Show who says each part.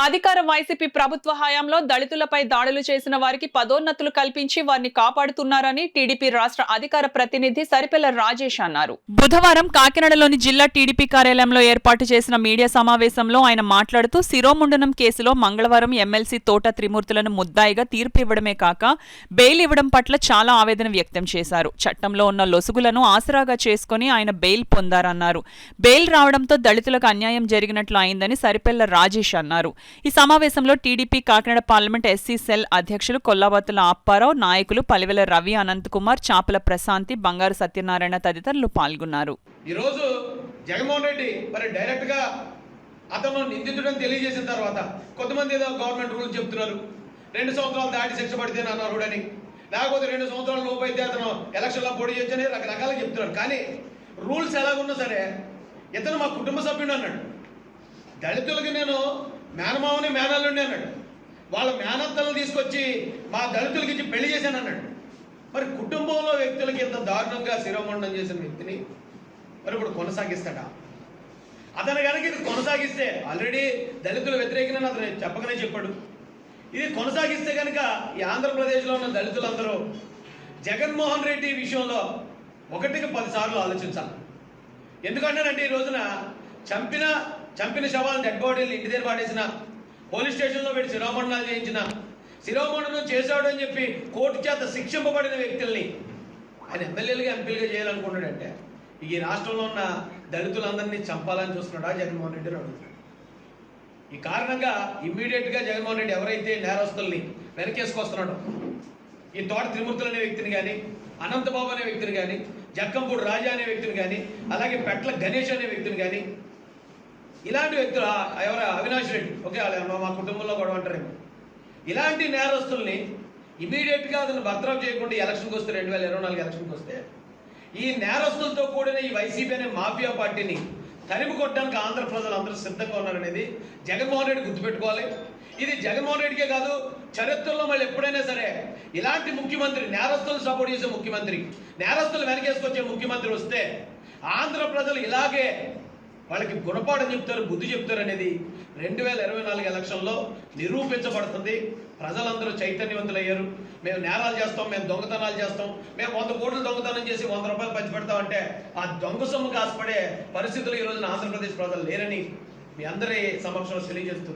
Speaker 1: అధికార వైసీపీ ప్రభుత్వ హయాంలో దళితులపై దాడులు చేసిన వారికి పదోన్నతులు కల్పించి వారిని కాపాడుతున్నారని టీడీపీ రాష్ట్ర అధికార ప్రతినిధి సరిపెల్ల రాజేష్ అన్నారు. బుధవారం కాకినాడలోని జిల్లా టీడీపీ కార్యాలయంలో ఏర్పాటు చేసిన మీడియా సమావేశంలో ఆయన మాట్లాడుతూ శిరోముండనం కేసులో మంగళవారం ఎమ్మెల్సీ తోట త్రిమూర్తులను ముద్దాయిగా తీర్పు ఇవ్వడమే కాక బెయిల్ ఇవ్వడం పట్ల చాలా ఆవేదన వ్యక్తం చేశారు. చట్టంలో ఉన్న లొసుగులను ఆసరాగా చేసుకుని ఆయన బెయిల్ పొందారన్నారు. బెయిల్ రావడంతో దళితులకు అన్యాయం జరిగినట్లు అయిందని సరిపెల్ల రాజేష్ అన్నారు. ఈ సమావేశంలో TDP Kakinada parliament SC cell అధ్యక్షులు కొల్లావత్తుల అప్పారావు, నాయకులు పలివెల రవి, అనంత్ కుమార్, చాపల ప్రశాంతి, బంగారు సత్యనారాయణ తదితరులు పాల్గొన్నారు.
Speaker 2: ఈరోజు జగన్మోహన్ రెడ్డి మరి డైరెక్ట్ గా అతను నిందితుడని తెలియజేసిన తర్వాత కొంతమంది ఏదో గవర్నమెంట్ రూల్స్ చెప్తున్నారు. 2 సంవత్సరాలు దాటి శిక్ష పడితేనే అనర్హుడని, లేకపోతే 2 సంవత్సరాల లోపు అయితే అతను ఎలక్షన్లో పోటీ చేయొచ్చని రకరకాలుగా చెప్తున్నారు. కానీ రూల్స్ ఎలాగున్నా సరే ఇతను మా కుటుంబ సభ్యుడు అన్నాడు. దళితులకి నేను మేనమావని మేనల్లుండి అన్నాడు. వాళ్ళ మేనత్తలను తీసుకొచ్చి మా దళితులకి ఇచ్చి పెళ్లి చేశాను అన్నాడు. మరి కుటుంబంలో వ్యక్తులకి ఇంత దారుణంగా శిరోమండనం చేసిన వ్యక్తిని మరి ఇప్పుడు కొనసాగిస్తాడా? అతను కనుక ఇది కొనసాగిస్తే, ఆల్రెడీ దళితుల వ్యతిరేకనని అతను చెప్పకనే చెప్పాడు. ఇది కొనసాగిస్తే కనుక ఈ ఆంధ్రప్రదేశ్లో ఉన్న దళితులందరూ జగన్మోహన్ రెడ్డి విషయంలో 1కి 10 సార్లు ఆలోచించాలి. ఎందుకంటేనంటే ఈ రోజున చంపిన శవాలను, డెడ్ బాడీలు ఇంటి దగ్గర పాడేసిన, పోలీస్ స్టేషన్లో పెట్టి శిరోమండనాలు చేయించిన, శిరోమండనం చేశాడు అని చెప్పి కోర్టు చేత శిక్షింపబడిన వ్యక్తుల్ని ఆయన ఎమ్మెల్యేలుగా ఎంపీలుగా చేయాలనుకున్నాడంటే ఈ రాష్ట్రంలో ఉన్న దళితులందరినీ చంపాలని చూస్తున్నాడా జగన్మోహన్ రెడ్డి అడుగుతున్నాడు. ఈ కారణంగా ఇమ్మీడియట్గా జగన్మోహన్ రెడ్డి ఎవరైతే నేరస్తుల్ని వెనకేసుకొస్తున్నాడో, ఈ తోట త్రిమూర్తులు అనే వ్యక్తిని కానీ, అనంతబాబు అనే వ్యక్తిని కానీ, జక్కంపూడి రాజా అనే వ్యక్తిని కానీ, అలాగే పెట్ల గణేష్ అనే వ్యక్తిని కానీ, ఇలాంటి వ్యక్తులు ఎవరు అవినాష్ రెడ్డి, ఓకే మా కుటుంబంలో గొడవ అంటారేమో, ఇలాంటి నేరస్తుల్ని ఇమీడియట్గా అతను బర్తరఫ్ చేయకుండా ఎలక్షన్కి వస్తే 2024 ఎలక్షన్కి వస్తే ఈ నేరస్తులతో కూడిన ఈ వైసీపీ అనే మాఫియా పార్టీని తరిమి కొట్టడానికి ఆంధ్ర ప్రజలు అందరూ సిద్ధంగా ఉన్నారనేది జగన్మోహన్ రెడ్డి గుర్తుపెట్టుకోవాలి. ఇది జగన్మోహన్ రెడ్డికే కాదు, చరిత్రలో మళ్ళీ ఎప్పుడైనా సరే ఇలాంటి ముఖ్యమంత్రి, నేరస్తులు సపోర్ట్ చేసే ముఖ్యమంత్రి, నేరస్తులు వెనకేసుకొచ్చే ముఖ్యమంత్రి వస్తే ఆంధ్ర ప్రజలు ఇలాగే వాళ్ళకి గుణపాఠం చెప్తారు, బుద్ధి చెప్తారు అనేది 2024 ఎలక్షన్లో నిరూపించబడుతుంది. ప్రజలందరూ చైతన్యవంతులయ్యారు. మేము నేరాలు చేస్తాం, మేము దొంగతనాలు చేస్తాం, మేము 100 కోట్లు దొంగతనం చేసి 100 రూపాయలు పంచిపెడతామంటే ఆ దొంగ సొమ్ము కాసుపడే పరిస్థితులు ఈ రోజున ఆంధ్రప్రదేశ్ ప్రజలు లేరని మీ అందరి సమక్షంలో తెలియజేస్తూ